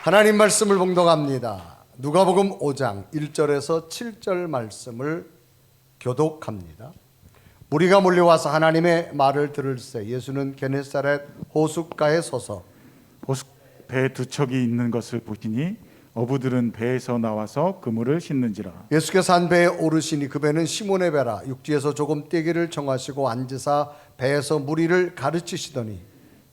하나님 말씀을 봉독합니다. 누가복음 5장 1절에서 7절 말씀을 교독합니다. 무리가 몰려와서 하나님의 말을 들을새 예수는 게네사렛 호숫가에 서서 배 두 척이 있는 것을 보시니 어부들은 배에서 나와서 그물을 싣는지라. 예수께서 한 배에 오르시니 그 배는 시몬의 배라. 육지에서 조금 떼기를 정하시고 앉으사 배에서 무리를 가르치시더니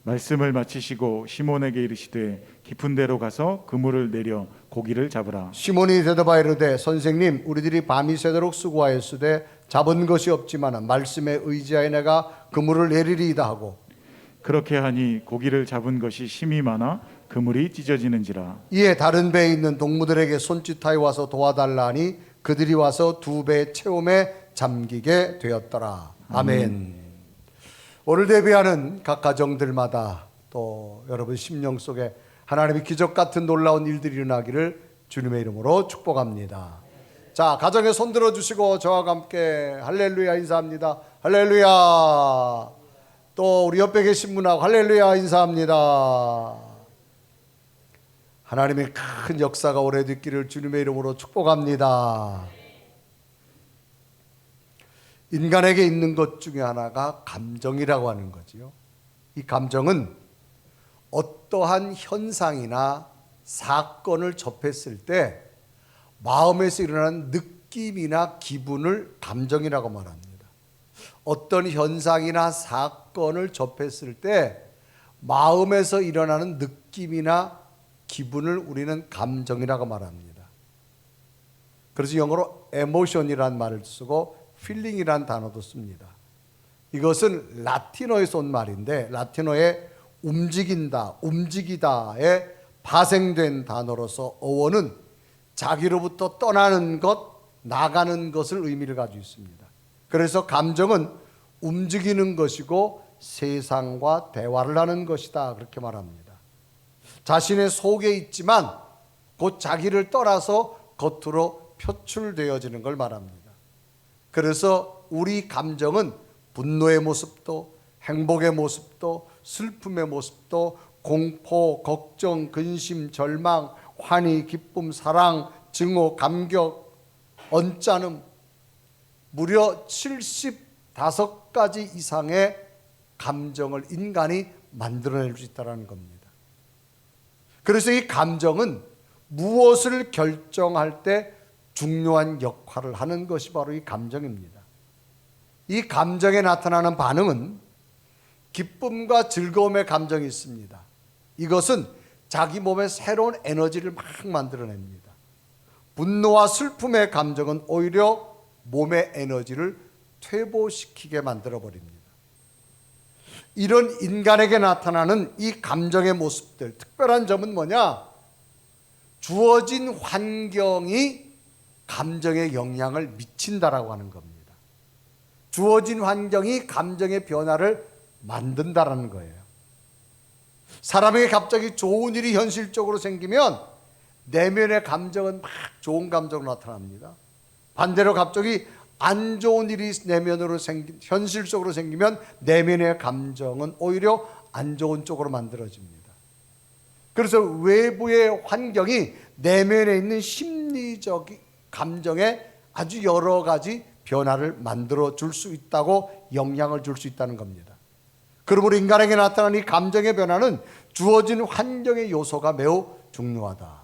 말씀을 마치시고 시몬에게 이르시되 깊은 데로 가서 그물을 내려 고기를 잡으라. 시몬이 대답하여 이르되 선생님 우리들이 밤이 새도록 수고하였으되 잡은 것이 없지만 말씀에 의지하여 내가 그물을 내리리이다 하고 그렇게 하니 고기를 잡은 것이 심이 많아 그물이 찢어지는지라. 이에 다른 배에 있는 동무들에게 손짓하여 와서 도와달라 하니 그들이 와서 두 배 채움에 잠기게 되었더라. 아멘. 오늘 대비하는 각 가정들마다 또 여러분 심령 속에 하나님의 기적 같은 놀라운 일들이 일어나기를 주님의 이름으로 축복합니다. 자, 가정에 손 들어주시고 저와 함께 할렐루야 인사합니다. 할렐루야. 또 우리 옆에 계신 분하고 할렐루야 인사합니다. 하나님의 큰 역사가 오래됐기를 주님의 이름으로 축복합니다. 인간에게 있는 것 중에 하나가 감정이라고 하는 거지요. 이 감정은 어떠한 현상이나 사건을 접했을 때 마음에서 일어나는 느낌이나 기분을 감정이라고 말합니다. 어떤 현상이나 사건을 접했을 때 마음에서 일어나는 느낌이나 기분을 우리는 감정이라고 말합니다. 그래서 영어로 emotion이라는 말을 쓰고 feeling이라는 단어도 씁니다. 이것은 라틴어에서 온 말인데 라틴어의 움직인다, 움직이다에 파생된 단어로서 어원은 자기로부터 떠나는 것, 나가는 것을 의미를 가지고 있습니다. 그래서 감정은 움직이는 것이고 세상과 대화를 하는 것이다 그렇게 말합니다. 자신의 속에 있지만 곧 자기를 떠나서 겉으로 표출되어지는 걸 말합니다. 그래서 우리 감정은 분노의 모습도 행복의 모습도 슬픔의 모습도 공포, 걱정, 근심, 절망, 환희, 기쁨, 사랑, 증오, 감격, 언짢음 무려 75가지 이상의 감정을 인간이 만들어낼 수 있다는 겁니다. 그래서 이 감정은 무엇을 결정할 때 중요한 역할을 하는 것이 바로 이 감정입니다. 이 감정에 나타나는 반응은 기쁨과 즐거움의 감정이 있습니다. 이것은 자기 몸에 새로운 에너지를 막 만들어냅니다. 분노와 슬픔의 감정은 오히려 몸의 에너지를 퇴보시키게 만들어버립니다. 이런 인간에게 나타나는 이 감정의 모습들, 특별한 점은 뭐냐? 주어진 환경이 감정에 영향을 미친다라고 하는 겁니다. 주어진 환경이 감정의 변화를 만든다라는 거예요. 사람에게 갑자기 좋은 일이 현실적으로 생기면 내면의 감정은 막 좋은 감정으로 나타납니다. 반대로 갑자기 안 좋은 일이 내면으로 현실적으로 생기면 내면의 감정은 오히려 안 좋은 쪽으로 만들어집니다. 그래서 외부의 환경이 내면에 있는 심리적 감정에 아주 여러 가지 변화를 만들어 줄 수 있다고 영향을 줄 수 있다는 겁니다. 그러므로 인간에게 나타나는 이 감정의 변화는 주어진 환경의 요소가 매우 중요하다.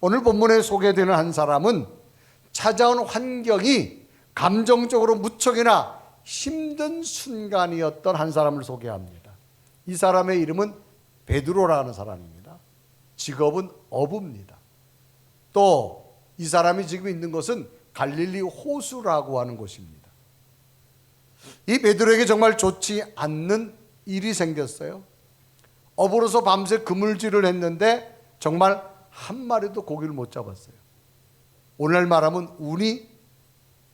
오늘 본문에 소개되는 한 사람은 찾아온 환경이 감정적으로 무척이나 힘든 순간이었던 한 사람을 소개합니다. 이 사람의 이름은 베드로라는 사람입니다. 직업은 어부입니다. 또 이 사람이 지금 있는 곳은 갈릴리 호수라고 하는 곳입니다. 이 베드로에게 정말 좋지 않는 일이 생겼어요. 어부로서 밤새 그물질을 했는데 정말 한 마리도 고기를 못 잡았어요. 오늘 말하면 운이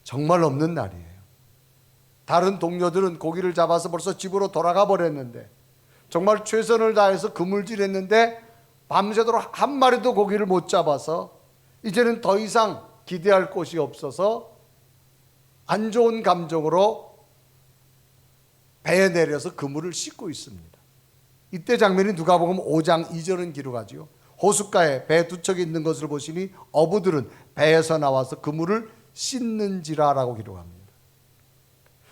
정말 없는 날이에요. 다른 동료들은 고기를 잡아서 벌써 집으로 돌아가 버렸는데 정말 최선을 다해서 그물질했는데 밤새도록 한 마리도 고기를 못 잡아서 이제는 더 이상 기대할 곳이 없어서 안 좋은 감정으로 배에 내려서 그물을 씻고 있습니다. 이때 장면이 누가복음 5장 2절은 기록하지요. 호숫가에 배 두 척이 있는 것을 보시니 어부들은 배에서 나와서 그물을 씻는지라라고 기록합니다.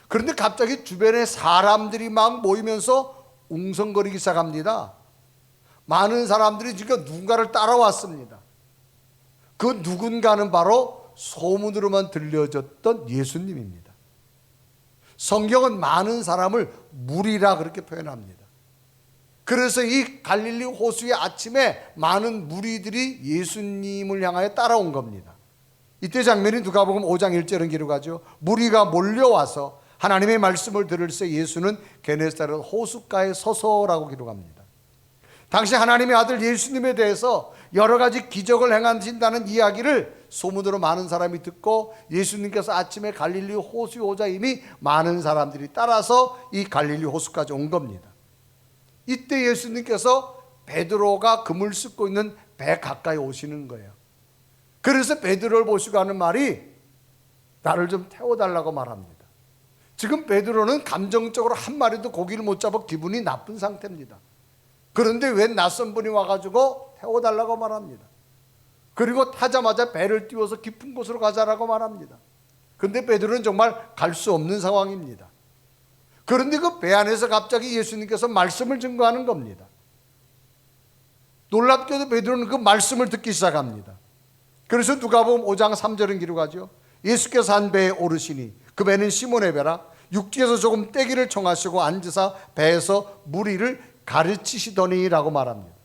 그런데 갑자기 주변에 사람들이 막 모이면서 웅성거리기 시작합니다. 많은 사람들이 지금 누군가를 따라왔습니다. 그 누군가는 바로 소문으로만 들려졌던 예수님입니다. 성경은 많은 사람을 무리라 그렇게 표현합니다. 그래서 이 갈릴리 호수의 아침에 많은 무리들이 예수님을 향하여 따라온 겁니다. 이때 장면이 누가복음 5장 1절은 기록하죠. 무리가 몰려와서 하나님의 말씀을 들을 새 예수는 게네사렛 호숫가에 서서라고 기록합니다. 당시 하나님의 아들 예수님에 대해서 여러 가지 기적을 행하신다는 이야기를 소문으로 많은 사람이 듣고 예수님께서 아침에 갈릴리 호수에 오자 이미 많은 사람들이 따라서 이 갈릴리 호수까지 온 겁니다. 이때 예수님께서 베드로가 그물 씻고 있는 배 가까이 오시는 거예요. 그래서 베드로를 보시고 하는 말이 나를 좀 태워달라고 말합니다. 지금 베드로는 감정적으로 한 마리도 고기를 못 잡아 기분이 나쁜 상태입니다. 그런데 웬 낯선 분이 와가지고 태워달라고 말합니다. 그리고 타자마자 배를 띄워서 깊은 곳으로 가자라고 말합니다. 그런데 베드로는 정말 갈 수 없는 상황입니다. 그런데 그 배 안에서 갑자기 예수님께서 말씀을 증거하는 겁니다. 놀랍게도 베드로는 그 말씀을 듣기 시작합니다. 그래서 누가복음 5장 3절은 기록하죠. 예수께서 한 배에 오르시니 그 배는 시몬의 배라 육지에서 조금 떼기를 청하시고 앉으사 배에서 무리를 가르치시더니라고 말합니다.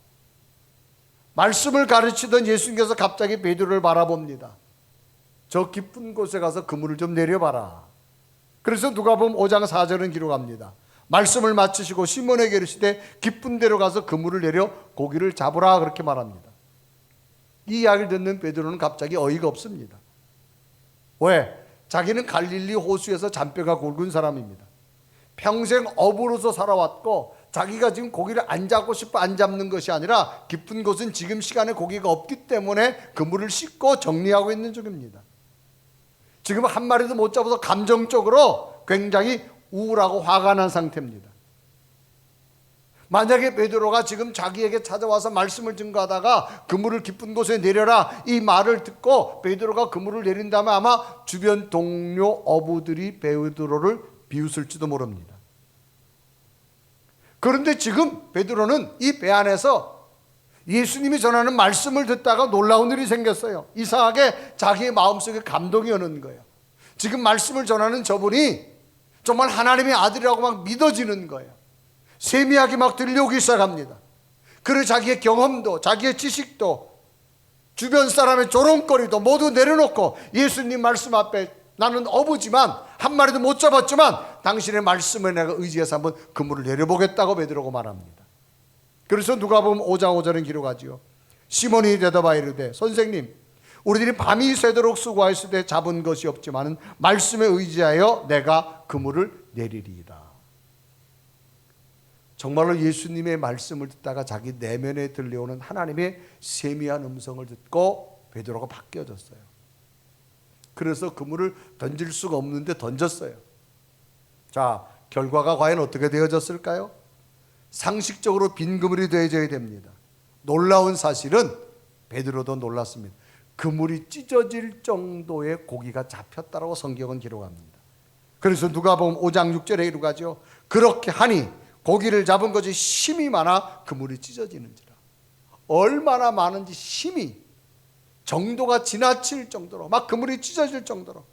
말씀을 가르치던 예수님께서 갑자기 베드로를 바라봅니다. 저 깊은 곳에 가서 그물을 좀 내려봐라. 그래서 누가복음 5장 4절은 기록합니다. 말씀을 마치시고 시몬에게 이르시되 깊은 데로 가서 그물을 내려 고기를 잡으라 그렇게 말합니다. 이 이야기를 듣는 베드로는 갑자기 어이가 없습니다. 왜? 자기는 갈릴리 호수에서 잔뼈가 굵은 사람입니다. 평생 어부로서 살아왔고 자기가 지금 고기를 안 잡고 싶어 안 잡는 것이 아니라 깊은 곳은 지금 시간에 고기가 없기 때문에 그물을 씻고 정리하고 있는 중입니다. 지금 한 마리도 못 잡아서 감정적으로 굉장히 우울하고 화가 난 상태입니다. 만약에 베드로가 지금 자기에게 찾아와서 말씀을 증거하다가 그물을 깊은 곳에 내려라 이 말을 듣고 베드로가 그물을 내린다면 아마 주변 동료 어부들이 베드로를 비웃을지도 모릅니다. 그런데 지금 베드로는 이 배 안에서 예수님이 전하는 말씀을 듣다가 놀라운 일이 생겼어요. 이상하게 자기의 마음속에 감동이 오는 거예요. 지금 말씀을 전하는 저분이 정말 하나님의 아들이라고 막 믿어지는 거예요. 세미하게 막 들려오기 시작합니다. 그리고 자기의 경험도 자기의 지식도 주변 사람의 조롱거리도 모두 내려놓고 예수님 말씀 앞에 나는 어부지만 한 마리도 못 잡았지만 당신의 말씀에 내가 의지해서 한번 그물을 내려보겠다고 베드로가 말합니다. 그래서 누가복음 5장 5절은 기록하지요. 시몬이 대답하여 이르되 선생님 우리들이 밤이 새도록 수고하였으되 잡은 것이 없지만 말씀에 의지하여 내가 그물을 내리리이다. 정말로 예수님의 말씀을 듣다가 자기 내면에 들려오는 하나님의 세미한 음성을 듣고 베드로가 바뀌어졌어요. 그래서 그물을 던질 수가 없는데 던졌어요. 자, 결과가 과연 어떻게 되어졌을까요? 상식적으로 빈 그물이 되어져야 됩니다. 놀라운 사실은 베드로도 놀랐습니다. 그물이 찢어질 정도의 고기가 잡혔다라고 성경은 기록합니다. 그래서 누가복음 5장 6절에 기록하죠. 그렇게 하니 고기를 잡은 것이 힘이 많아 그물이 찢어지는지라. 얼마나 많은지 힘이 정도가 지나칠 정도로 막 그물이 찢어질 정도로.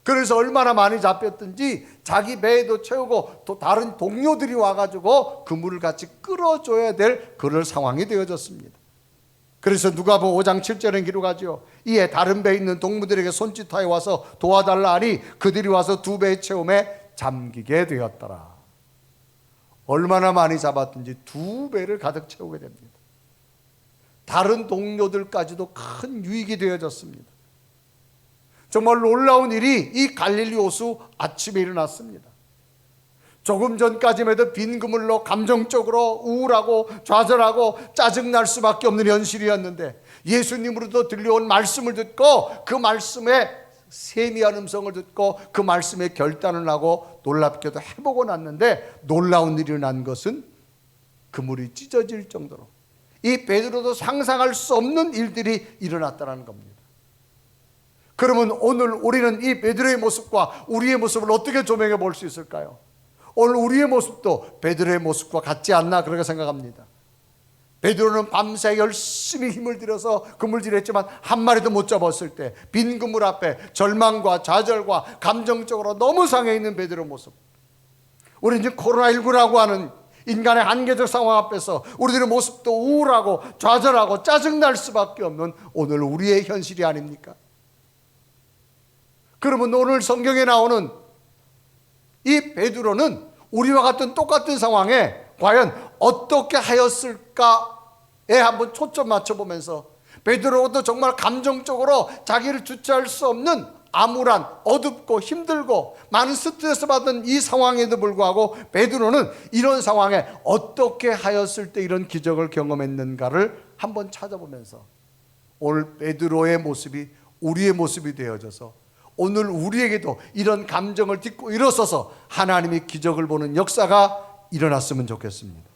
그래서 얼마나 많이 잡혔든지 자기 배에도 채우고 또 다른 동료들이 와가지고 그물을 같이 끌어줘야 될 그럴 상황이 되어졌습니다. 그래서 누가복음 5장 7절에 기록하죠. 이에 다른 배에 있는 동무들에게 손짓하여 와서 도와달라 하니 그들이 와서 두 배의 채움에 잠기게 되었더라. 얼마나 많이 잡았든지 두 배를 가득 채우게 됩니다. 다른 동료들까지도 큰 유익이 되어졌습니다. 정말 놀라운 일이 이 갈릴리 호수 아침에 일어났습니다. 조금 전까지만 해도 빈 그물로 감정적으로 우울하고 좌절하고 짜증날 수밖에 없는 현실이었는데 예수님으로부터 들려온 말씀을 듣고 그 말씀에 세미한 음성을 듣고 그 말씀에 결단을 하고 놀랍게도 회복을 났는데 놀라운 일이 난 것은 그물이 찢어질 정도로 이 베드로도 상상할 수 없는 일들이 일어났다는 겁니다. 그러면 오늘 우리는 이 베드로의 모습과 우리의 모습을 어떻게 조명해 볼 수 있을까요? 오늘 우리의 모습도 베드로의 모습과 같지 않나 그렇게 생각합니다. 베드로는 밤새 열심히 힘을 들여서 그물질했지만 한 마리도 못 잡았을 때 빈 그물 앞에 절망과 좌절과 감정적으로 너무 상해 있는 베드로 모습. 우리는 지금 코로나19라고 하는 인간의 한계적 상황 앞에서 우리들의 모습도 우울하고 좌절하고 짜증날 수밖에 없는 오늘 우리의 현실이 아닙니까? 그러면 오늘 성경에 나오는 이 베드로는 우리와 같은 똑같은 상황에 과연 어떻게 하였을까에 한번 초점 맞춰보면서 베드로도 정말 감정적으로 자기를 주체할 수 없는 암울한 어둡고 힘들고 많은 스트레스 받은 이 상황에도 불구하고 베드로는 이런 상황에 어떻게 하였을 때 이런 기적을 경험했는가를 한번 찾아보면서 오늘 베드로의 모습이 우리의 모습이 되어져서 오늘 우리에게도 이런 감정을 딛고 일어서서 하나님의 기적을 보는 역사가 일어났으면 좋겠습니다.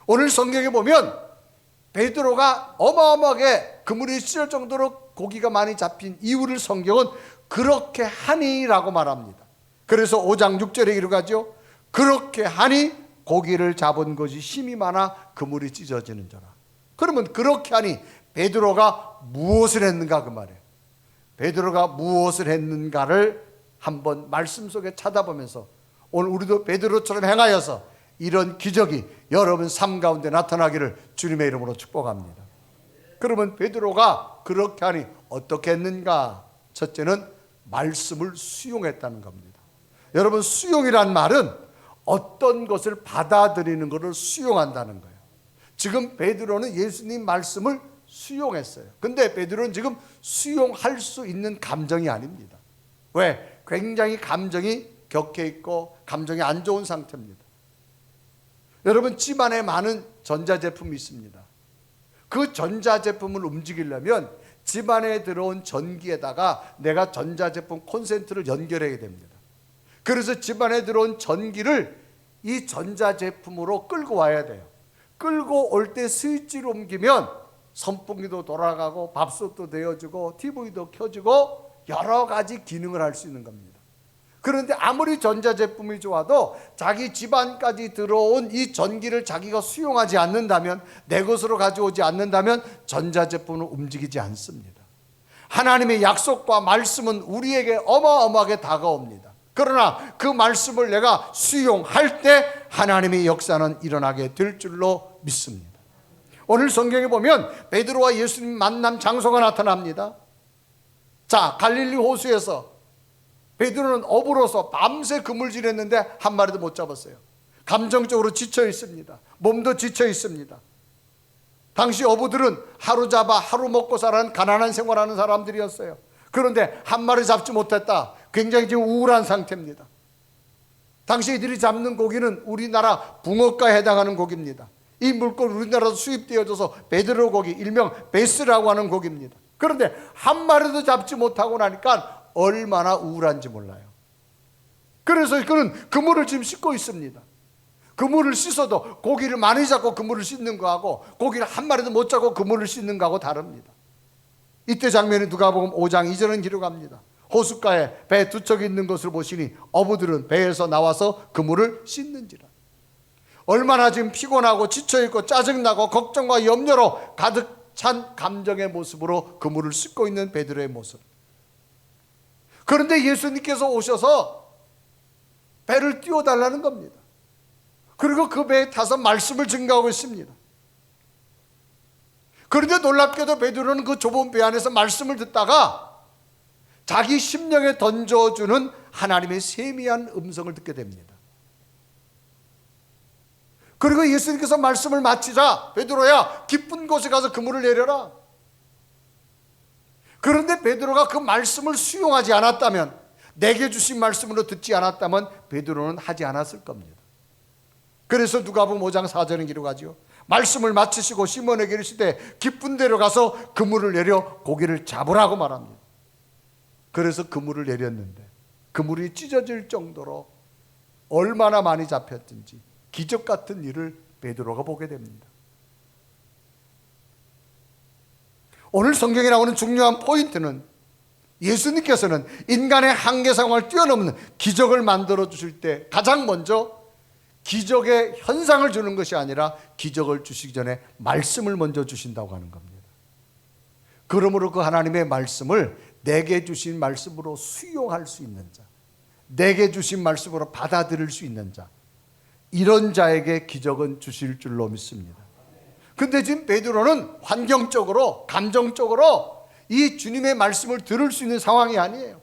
오늘 성경에 보면 베드로가 어마어마하게 그물이 찢을 정도로 고기가 많이 잡힌 이유를 성경은 그렇게 하니라고 말합니다. 그래서 5장 6절에 기록하죠. 그렇게 하니 고기를 잡은 것이 힘이 많아 그물이 찢어지는지라. 그러면 그렇게 하니 베드로가 무엇을 했는가 그 말이에요. 베드로가 무엇을 했는가를 한번 말씀 속에 찾아보면서 오늘 우리도 베드로처럼 행하여서 이런 기적이 여러분 삶 가운데 나타나기를 주님의 이름으로 축복합니다. 그러면 베드로가 그렇게 하니 어떻게 했는가? 첫째는 말씀을 수용했다는 겁니다. 여러분 수용이란 말은 어떤 것을 받아들이는 것을 수용한다는 거예요. 지금 베드로는 예수님 말씀을 수용했어요. 근데 베드로는 지금 수용할 수 있는 감정이 아닙니다. 왜? 굉장히 감정이 격해 있고 감정이 안 좋은 상태입니다. 여러분 집안에 많은 전자제품이 있습니다. 그 전자제품을 움직이려면 집안에 들어온 전기에다가 내가 전자제품 콘센트를 연결해야 됩니다. 그래서 집안에 들어온 전기를 이 전자제품으로 끌고 와야 돼요. 끌고 올 때 스위치를 옮기면 선풍기도 돌아가고 밥솥도 데워주고 TV도 켜주고 여러 가지 기능을 할 수 있는 겁니다. 그런데 아무리 전자제품이 좋아도 자기 집안까지 들어온 이 전기를 자기가 수용하지 않는다면, 내 것으로 가져오지 않는다면 전자제품은 움직이지 않습니다. 하나님의 약속과 말씀은 우리에게 어마어마하게 다가옵니다. 그러나 그 말씀을 내가 수용할 때 하나님의 역사는 일어나게 될 줄로 믿습니다. 오늘 성경에 보면 베드로와 예수님 만남 장소가 나타납니다. 자, 갈릴리 호수에서 베드로는 어부로서 밤새 그물질했는데 한 마리도 못 잡았어요. 감정적으로 지쳐 있습니다. 몸도 지쳐 있습니다. 당시 어부들은 하루 잡아 하루 먹고 살아는 가난한 생활하는 사람들이었어요. 그런데 한 마리 잡지 못했다. 굉장히 지금 우울한 상태입니다. 당시 이들이 잡는 고기는 우리나라 붕어가에 해당하는 고기입니다. 이 물고기 우리나라도 수입되어져서 베드로 고기, 일명 베스라고 하는 고기입니다. 그런데 한 마리도 잡지 못하고 나니까 얼마나 우울한지 몰라요. 그래서 그는 그물을 지금 씻고 있습니다. 그물을 씻어도 고기를 많이 잡고 그물을 씻는 거하고 고기를 한 마리도 못 잡고 그물을 씻는 거하고 다릅니다. 이때 장면이 누가복음 5장 2절은 기록합니다. 호숫가에 배 두 척이 있는 것을 보시니 어부들은 배에서 나와서 그물을 씻는지라. 얼마나 지금 피곤하고 지쳐있고 짜증나고 걱정과 염려로 가득 찬 감정의 모습으로 그물을 씻고 있는 베드로의 모습. 그런데 예수님께서 오셔서 배를 띄워달라는 겁니다. 그리고 그 배에 타서 말씀을 증거하고 있습니다. 그런데 놀랍게도 베드로는 그 좁은 배 안에서 말씀을 듣다가 자기 심령에 던져주는 하나님의 세미한 음성을 듣게 됩니다. 그리고 예수님께서 말씀을 마치자 베드로야 깊은 곳에 가서 그물을 내려라. 그런데 베드로가 그 말씀을 수용하지 않았다면, 내게 주신 말씀으로 듣지 않았다면 베드로는 하지 않았을 겁니다. 그래서 누가복음 5장 4절은 기록하죠. 말씀을 마치시고 시몬에게 이르시되 깊은 데로 가서 그물을 내려 고기를 잡으라고 말합니다. 그래서 그물을 내렸는데 그물이 찢어질 정도로 얼마나 많이 잡혔든지 기적 같은 일을 베드로가 보게 됩니다. 오늘 성경에 나오는 중요한 포인트는 예수님께서는 인간의 한계 상황을 뛰어넘는 기적을 만들어 주실 때 가장 먼저 기적의 현상을 주는 것이 아니라 기적을 주시기 전에 말씀을 먼저 주신다고 하는 겁니다. 그러므로 그 하나님의 말씀을 내게 주신 말씀으로 수용할 수 있는 자, 내게 주신 말씀으로 받아들일 수 있는 자, 이런 자에게 기적은 주실 줄로 믿습니다. 근데 지금 베드로는 환경적으로, 감정적으로 이 주님의 말씀을 들을 수 있는 상황이 아니에요.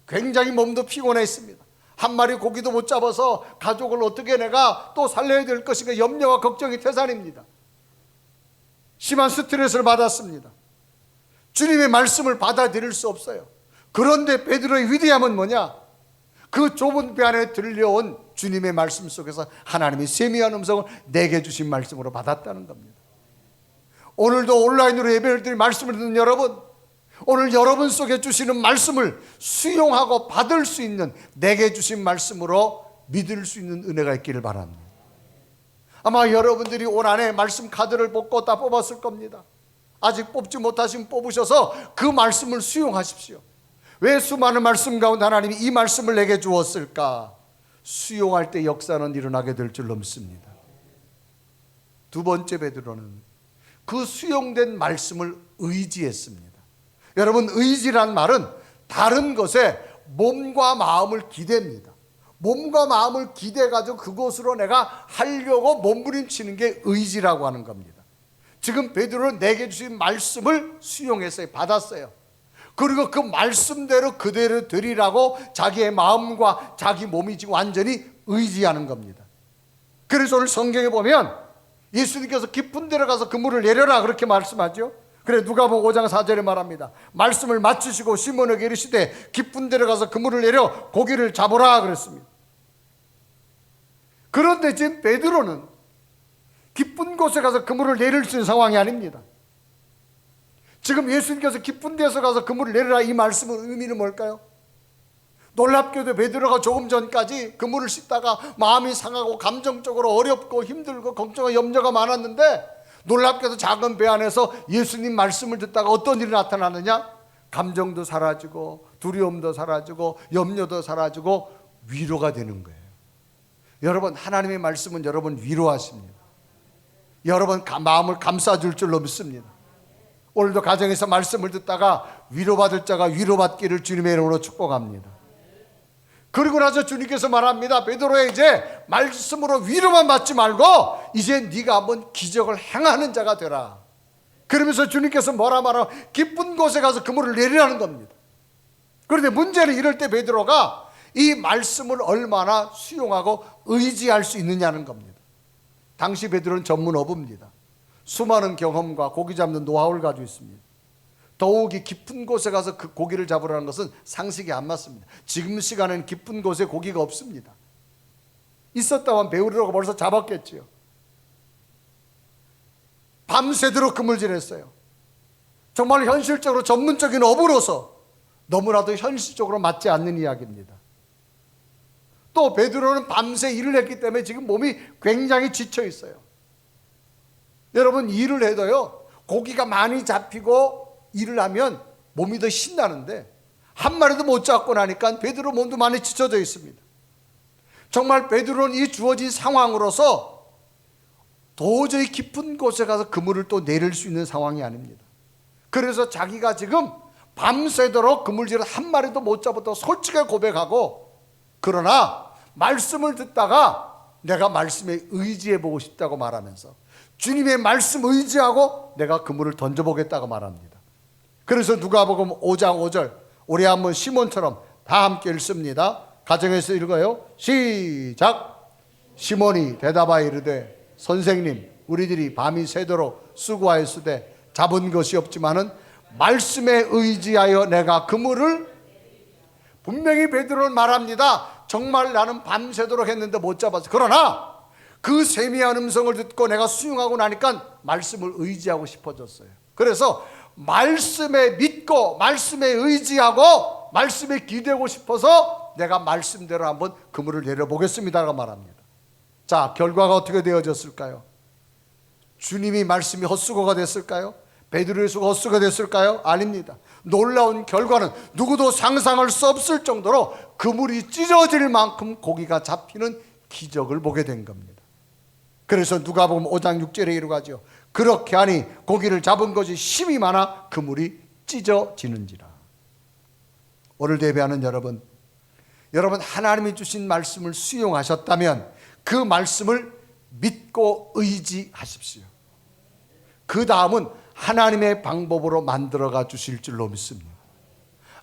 굉장히 몸도 피곤했습니다. 한 마리 고기도 못 잡아서 가족을 어떻게 내가 또 살려야 될 것인가 염려와 걱정이 태산입니다. 심한 스트레스를 받았습니다. 주님의 말씀을 받아들일 수 없어요. 그런데 베드로의 위대함은 뭐냐? 그 좁은 배 안에 들려온 주님의 말씀 속에서 하나님이 세미한 음성을 내게 주신 말씀으로 받았다는 겁니다. 오늘도 온라인으로 예배를 드린 말씀을 듣는 여러분, 오늘 여러분 속에 주시는 말씀을 수용하고 받을 수 있는 내게 주신 말씀으로 믿을 수 있는 은혜가 있기를 바랍니다. 아마 여러분들이 올 한해 말씀 카드를 뽑고 다 뽑았을 겁니다. 아직 뽑지 못하시면 뽑으셔서 그 말씀을 수용하십시오. 왜 수많은 말씀 가운데 하나님이 이 말씀을 내게 주었을까? 수용할 때 역사는 일어나게 될 줄로 믿습니다. 두 번째 베드로는 그 수용된 말씀을 의지했습니다. 여러분, 의지란 말은 다른 것에 몸과 마음을 기댑니다. 몸과 마음을 기대가지고 그것으로 내가 하려고 몸부림치는 게 의지라고 하는 겁니다. 지금 베드로는 내게 주신 말씀을 수용했어요. 받았어요. 그리고 그 말씀대로 그대로 드리라고 자기의 마음과 자기 몸이 지금 완전히 의지하는 겁니다. 그래서 오늘 성경에 보면 예수님께서 깊은 데로 가서 그물을 내려라 그렇게 말씀하죠. 그래 누가복음 5장 4절에 말합니다. 말씀을 마치시고 시몬에게 이르시되 깊은 데로 가서 그물을 내려 고기를 잡으라 그랬습니다. 그런데 지금 베드로는 깊은 곳에 가서 그물을 내릴 수 있는 상황이 아닙니다. 지금 예수님께서 깊은 데서 가서 그물을 내리라 이 말씀의 의미는 뭘까요? 놀랍게도 베드로가 조금 전까지 그물을 씻다가 마음이 상하고 감정적으로 어렵고 힘들고 걱정과 염려가 많았는데 놀랍게도 작은 배 안에서 예수님 말씀을 듣다가 어떤 일이 나타나느냐? 감정도 사라지고 두려움도 사라지고 염려도 사라지고 위로가 되는 거예요. 여러분, 하나님의 말씀은 여러분 위로하십니다. 여러분 마음을 감싸줄 줄로 믿습니다. 오늘도 가정에서 말씀을 듣다가 위로받을 자가 위로받기를 주님의 이름으로 축복합니다. 그리고 나서 주님께서 말합니다. 베드로야, 이제 말씀으로 위로만 받지 말고 이제 네가 한번 기적을 행하는 자가 되라. 그러면서 주님께서 뭐라 말하고 깊은 곳에 가서 그물을 내리라는 겁니다. 그런데 문제는 이럴 때 베드로가 이 말씀을 얼마나 수용하고 의지할 수 있느냐는 겁니다. 당시 베드로는 전문 어부입니다. 수많은 경험과 고기 잡는 노하우를 가지고 있습니다. 더욱이 깊은 곳에 가서 그 고기를 잡으라는 것은 상식이 안 맞습니다. 지금 시간에는 깊은 곳에 고기가 없습니다. 있었다면 배우려고 벌써 잡았겠지요. 밤새도록 그물질했어요. 정말 현실적으로 전문적인 어부로서 너무나도 현실적으로 맞지 않는 이야기입니다. 또 베드로는 밤새 일을 했기 때문에 지금 몸이 굉장히 지쳐 있어요. 여러분, 일을 해도요, 고기가 많이 잡히고 일을 하면 몸이 더 신나는데 한 마리도 못 잡고 나니까 베드로 몸도 많이 지쳐져 있습니다. 정말 베드로는 이 주어진 상황으로서 도저히 깊은 곳에 가서 그물을 또 내릴 수 있는 상황이 아닙니다. 그래서 자기가 지금 밤새도록 그물질을 한 마리도 못 잡았다고 솔직하게 고백하고, 그러나 말씀을 듣다가 내가 말씀에 의지해보고 싶다고 말하면서 주님의 말씀 의지하고 내가 그물을 던져보겠다고 말합니다. 그래서 누가복음 5장 5절, 우리 한번 시몬처럼 다 함께 읽습니다. 가정에서 읽어요. 시작. 시몬이 대답하여 이르되 선생님, 우리들이 밤이 새도록 수고하였으되 잡은 것이 없지만은 말씀에 의지하여 내가 그물을, 분명히 베드로는 말합니다. 정말 나는 밤새도록 했는데 못 잡았어. 그러나 그 세미한 음성을 듣고 내가 수용하고 나니까 말씀을 의지하고 싶어졌어요. 그래서 말씀에 믿고 말씀에 의지하고 말씀에 기대고 싶어서 내가 말씀대로 한번 그물을 내려보겠습니다라고 말합니다. 자, 결과가 어떻게 되어졌을까요? 주님이 말씀이 헛수고가 됐을까요? 베드로의 수가 헛수가 됐을까요? 아닙니다. 놀라운 결과는 누구도 상상할 수 없을 정도로 그물이 찢어질 만큼 고기가 잡히는 기적을 보게 된 겁니다. 그래서 누가복음 5장 6절에 이르가지요. 그렇게 하니 고기를 잡은 것이 힘이 많아 그물이 찢어지는지라. 오늘 예배하는 여러분 하나님이 주신 말씀을 수용하셨다면 그 말씀을 믿고 의지하십시오. 그 다음은 하나님의 방법으로 만들어가 주실 줄로 믿습니다.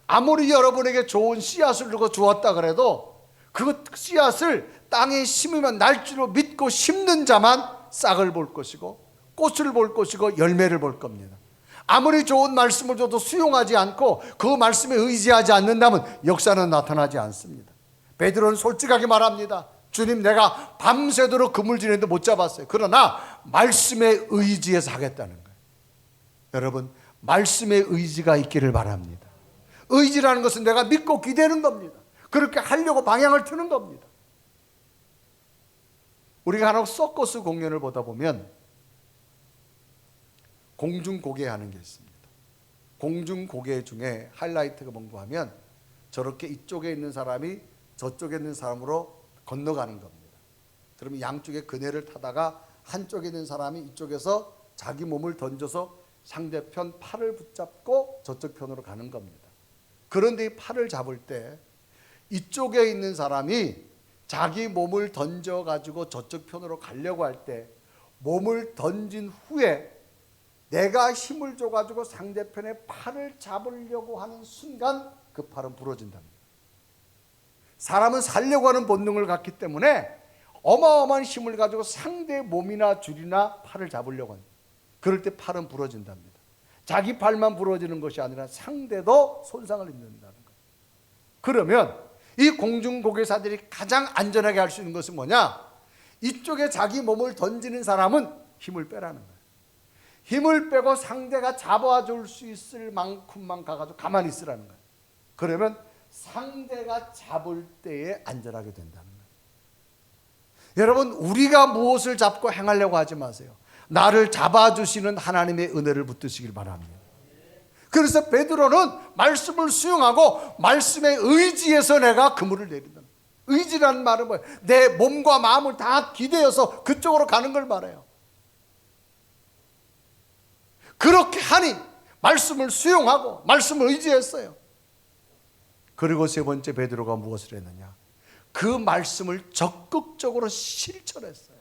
아무리 여러분에게 좋은 씨앗을 누가 주었다 그래도 그 씨앗을 땅에 심으면 날 줄로 믿고 심는 자만 싹을 볼 것이고 꽃을 볼 것이고 열매를 볼 겁니다. 아무리 좋은 말씀을 줘도 수용하지 않고 그 말씀에 의지하지 않는다면 역사는 나타나지 않습니다. 베드로는 솔직하게 말합니다. 주님, 내가 밤새도록 그물지는데 못 잡았어요. 그러나 말씀에 의지해서 하겠다는 거예요. 여러분, 말씀에 의지가 있기를 바랍니다. 의지라는 것은 내가 믿고 기대는 겁니다. 그렇게 하려고 방향을 트는 겁니다. 우리가 하나 서커스 공연을 보다 보면 공중고개 하는 게 있습니다. 공중고개 중에 하이라이트가 뭔가 하면 저렇게 이쪽에 있는 사람이 저쪽에 있는 사람으로 건너가는 겁니다. 그러면 양쪽에 그네를 타다가 한쪽에 있는 사람이 이쪽에서 자기 몸을 던져서 상대편 팔을 붙잡고 저쪽 편으로 가는 겁니다. 그런데 이 팔을 잡을 때 이쪽에 있는 사람이 자기 몸을 던져가지고 저쪽 편으로 가려고 할 때 몸을 던진 후에 내가 힘을 줘가지고 상대편의 팔을 잡으려고 하는 순간 그 팔은 부러진답니다. 사람은 살려고 하는 본능을 갖기 때문에 어마어마한 힘을 가지고 상대의 몸이나 줄이나 팔을 잡으려고 합니다. 그럴 때 팔은 부러진답니다. 자기 팔만 부러지는 것이 아니라 상대도 손상을 입는다는 거예요. 그러면 이 공중고개사들이 가장 안전하게 할 수 있는 것은 뭐냐? 이쪽에 자기 몸을 던지는 사람은 힘을 빼라는 거예요. 힘을 빼고 상대가 잡아줄 수 있을 만큼만 가가지고 가만히 있으라는 거예요. 그러면 상대가 잡을 때에 안전하게 된다는 거예요. 여러분, 우리가 무엇을 잡고 행하려고 하지 마세요. 나를 잡아주시는 하나님의 은혜를 붙드시길 바랍니다. 그래서 베드로는 말씀을 수용하고 말씀에 의지해서 내가 그물을 내린다. 의지라는 말은 뭐예요? 내 몸과 마음을 다 기대어서 그쪽으로 가는 걸 말해요. 그렇게 하니 말씀을 수용하고 말씀을 의지했어요. 그리고 세 번째 베드로가 무엇을 했느냐? 그 말씀을 적극적으로 실천했어요.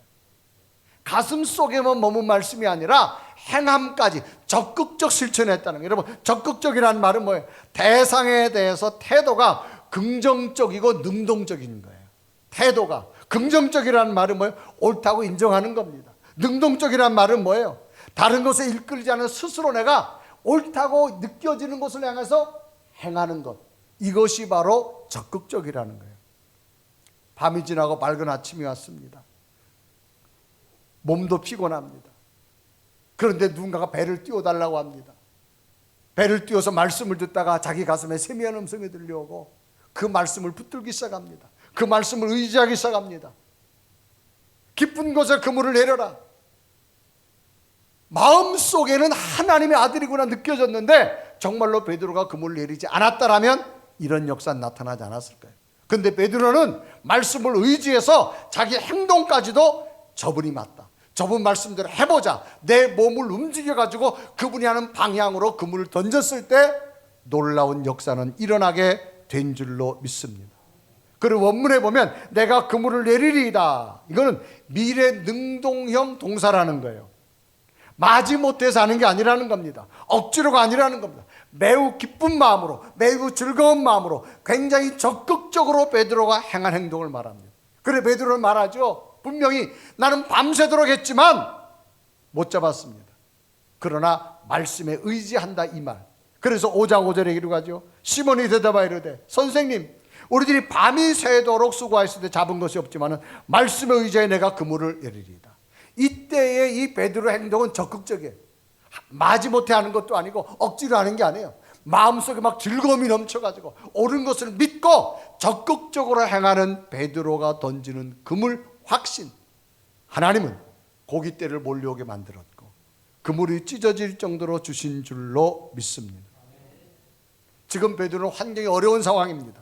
가슴 속에만 머문 말씀이 아니라 행함까지 적극적 실천했다는 거예요. 여러분, 적극적이라는 말은 뭐예요? 대상에 대해서 태도가 긍정적이고 능동적인 거예요. 태도가 긍정적이라는 말은 뭐예요? 옳다고 인정하는 겁니다. 능동적이라는 말은 뭐예요? 다른 것에 이끌지 않은 스스로 내가 옳다고 느껴지는 것을 향해서 행하는 것, 이것이 바로 적극적이라는 거예요. 밤이 지나고 밝은 아침이 왔습니다. 몸도 피곤합니다. 그런데 누군가가 배를 띄워달라고 합니다. 배를 띄워서 말씀을 듣다가 자기 가슴에 세미한 음성이 들려오고 그 말씀을 붙들기 시작합니다. 그 말씀을 의지하기 시작합니다. 깊은 곳에 그물을 내려라. 마음속에는 하나님의 아들이구나 느껴졌는데 정말로 베드로가 그물을 내리지 않았다라면 이런 역사는 나타나지 않았을 거예요. 근데 베드로는 말씀을 의지해서 자기 행동까지도 저분이 맞다. 저분 말씀대로 해보자. 내 몸을 움직여가지고 그분이 하는 방향으로 그물을 던졌을 때 놀라운 역사는 일어나게 된 줄로 믿습니다. 그리고 원문에 보면 내가 그물을 내리리이다. 이거는 미래 능동형 동사라는 거예요. 마지못해서 하는 게 아니라는 겁니다. 억지로가 아니라는 겁니다. 매우 기쁜 마음으로, 매우 즐거운 마음으로 굉장히 적극적으로 베드로가 행한 행동을 말합니다. 그래 베드로는 말하죠. 분명히 나는 밤새도록 했지만 못 잡았습니다. 그러나 말씀에 의지한다 이 말. 그래서 5장 5절에 이르가죠. 시몬이 대답하여 이르되 선생님, 우리들이 밤이 새도록 수고하였을 때 잡은 것이 없지만 말씀에 의지하여 내가 그물을 내리리이다. 이때의 이 베드로 행동은 적극적이에요. 마지못해 하는 것도 아니고 억지로 하는 게 아니에요. 마음속에 막 즐거움이 넘쳐가지고 옳은 것을 믿고 적극적으로 행하는 베드로가 던지는 그물 확신. 하나님은 고깃대를 몰려오게 만들었고 그물이 찢어질 정도로 주신 줄로 믿습니다. 지금 베드로는 환경이 어려운 상황입니다.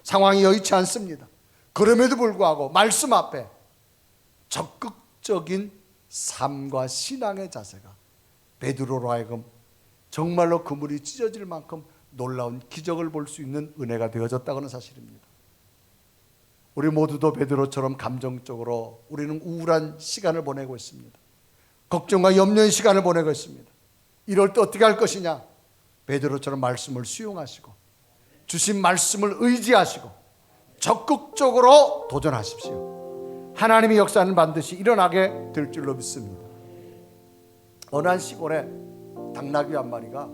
상황이 여의치 않습니다. 그럼에도 불구하고 말씀 앞에 적극적인 삶과 신앙의 자세가 베드로로 하여금 정말로 그물이 찢어질 만큼 놀라운 기적을 볼 수 있는 은혜가 되어졌다는 사실입니다. 우리 모두도 베드로처럼 감정적으로 우리는 우울한 시간을 보내고 있습니다. 걱정과 염려의 시간을 보내고 있습니다. 이럴 때 어떻게 할 것이냐? 베드로처럼 말씀을 수용하시고 주신 말씀을 의지하시고 적극적으로 도전하십시오. 하나님의 역사는 반드시 일어나게 될 줄로 믿습니다. 어느 한 시골에 당나귀 한 마리가,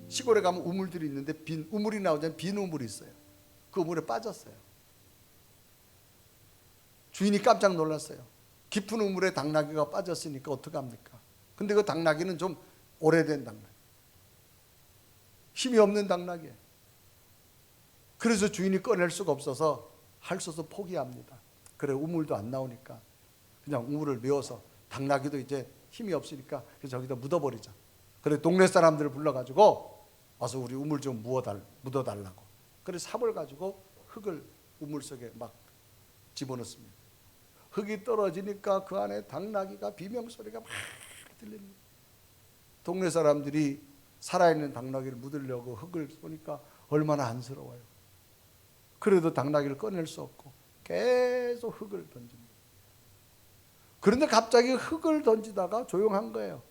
시골에 가면 우물들이 있는데 빈 우물이 나오잖아요. 빈 우물이 있어요. 그 우물에 빠졌어요. 주인이 깜짝 놀랐어요. 깊은 우물에 당나귀가 빠졌으니까 어떡합니까? 근데 그 당나귀는 좀 오래된 당나귀, 힘이 없는 당나귀예요. 그래서 주인이 꺼낼 수가 없어서 할 수 없어 포기합니다. 그래, 우물도 안 나오니까 그냥 우물을 메워서, 당나귀도 이제 힘이 없으니까 그래서 저기다 묻어버리자. 그래, 동네 사람들을 불러가지고 와서 우리 우물 좀 묻어달라고. 그래, 삽을 가지고 흙을 우물 속에 막 집어넣습니다. 흙이 떨어지니까 그 안에 당나귀가 비명소리가 막 들립니다. 동네 사람들이 살아있는 당나귀를 묻으려고 흙을 쏘니까 얼마나 안쓰러워요. 그래도 당나귀를 꺼낼 수 없고 계속 흙을 던집니다. 그런데 갑자기 흙을 던지다가 조용한 거예요.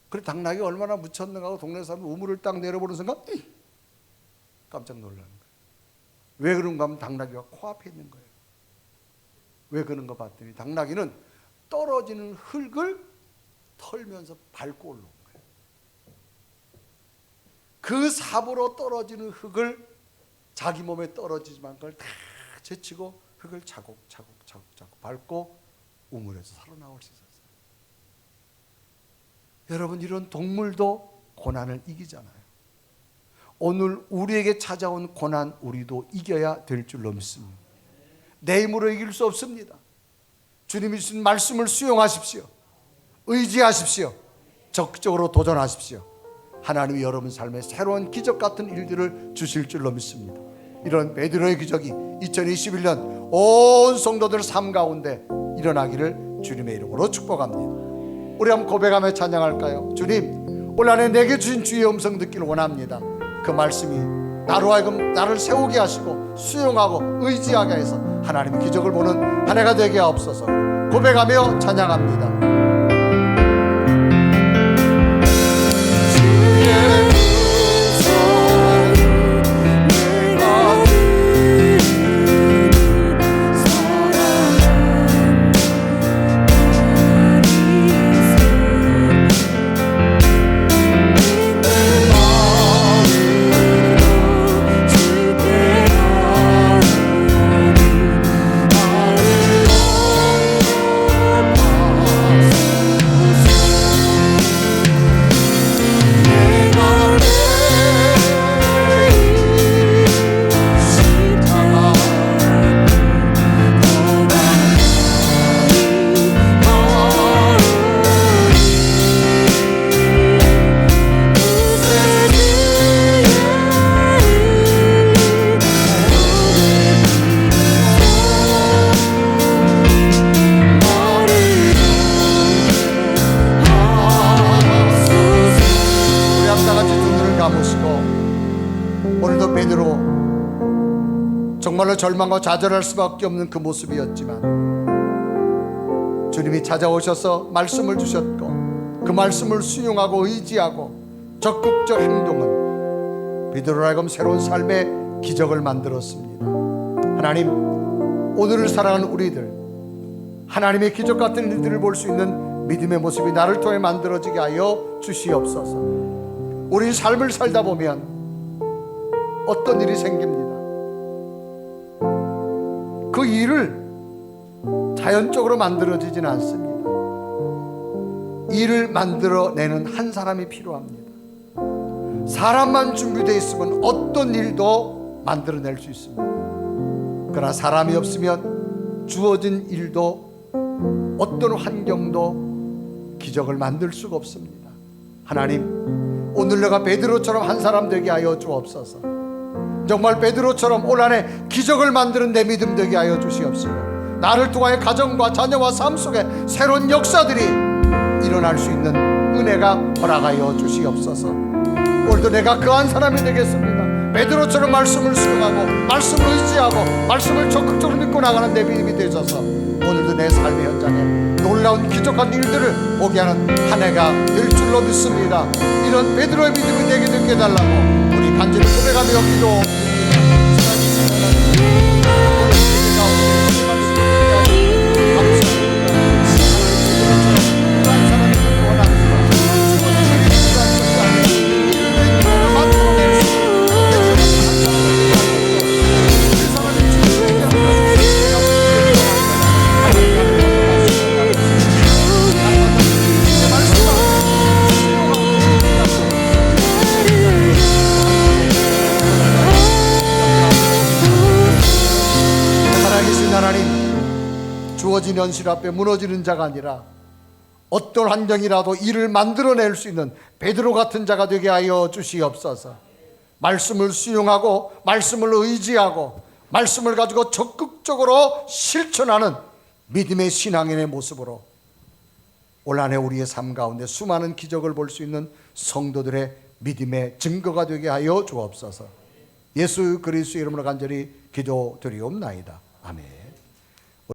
그래, 당나귀가 얼마나 묻혔는가 하고 동네 사람들 우물을 딱 내려보는 순간 깜짝 놀라는 거예요. 왜 그런가 하면 당나귀가 코앞에 있는 거예요. 왜 그런가 봤더니 당나귀는 떨어지는 흙을 털면서 밟고 올라온 거예요. 그 삽으로 떨어지는 흙을 자기 몸에 떨어지지만 그걸 다 제치고 흙을 차곡차곡 밟고 우물에서 살아나올 수 있었어요. 여러분, 이런 동물도 고난을 이기잖아요. 오늘 우리에게 찾아온 고난 우리도 이겨야 될 줄로 믿습니다. 내 힘으로 이길 수 없습니다. 주님이 주신 말씀을 수용하십시오. 의지하십시오. 적극적으로 도전하십시오. 하나님이 여러분 삶에 새로운 기적 같은 일들을 주실 줄로 믿습니다. 이런 베드로의 기적이 2021년 온 성도들 삶 가운데 일어나기를 주님의 이름으로 축복합니다. 우리 한번 고백하며 찬양할까요? 주님, 올 한해 내게 주신 주의 음성 듣기를 원합니다. 그 말씀이 나로 하여금 나를 세우게 하시고 수용하고 의지하게 해서 하나님의 기적을 보는 한 해가 되게 하옵소서. 고백하며 찬양합니다. 오늘도 베드로 정말로 절망과 좌절할 수밖에 없는 그 모습이었지만 주님이 찾아오셔서 말씀을 주셨고 그 말씀을 수용하고 의지하고 적극적 행동은 베드로로 하여금 새로운 삶의 기적을 만들었습니다. 하나님, 오늘을 살아가는 우리들 하나님의 기적 같은 일들을 볼 수 있는 믿음의 모습이 나를 통해 만들어지게 하여 주시옵소서. 우리 삶을 살다 보면 어떤 일이 생깁니다. 그 일을 자연적으로 만들어지진 않습니다. 일을 만들어내는 한 사람이 필요합니다. 사람만 준비되어 있으면 어떤 일도 만들어낼 수 있습니다. 그러나 사람이 없으면 주어진 일도 어떤 환경도 기적을 만들 수가 없습니다. 하나님, 오늘 내가 베드로처럼 한 사람 되게 하여 주옵소서. 정말 베드로처럼 올 한 해 기적을 만드는 내 믿음 되게 하여 주시옵시고, 나를 통하여 가정과 자녀와 삶 속에 새로운 역사들이 일어날 수 있는 은혜가 허락하여 주시옵소서. 오늘도 내가 그 한 사람이 되겠습니다. 베드로처럼 말씀을 수용하고 말씀을 의지하고 말씀을 적극적으로 믿고 나가는 내 믿음이 되셔서 오늘도 내 삶의 현장에 놀라운 기적한 일들을 보게 하는 한 해가 될 줄로 믿습니다. 이런 베드로의 믿음이 내게 되게 해달라고 우리 간절히 고백하며 기도드립니다. 주어진 현실 앞에 무너지는 자가 아니라 어떤 환경이라도 일을 만들어낼 수 있는 베드로 같은 자가 되게 하여 주시옵소서. 말씀을 수용하고 말씀을 의지하고 말씀을 가지고 적극적으로 실천하는 믿음의 신앙인의 모습으로 올 한 해 우리의 삶 가운데 수많은 기적을 볼 수 있는 성도들의 믿음의 증거가 되게 하여 주옵소서. 예수 그리스도의 이름으로 간절히 기도드리옵나이다. 아멘.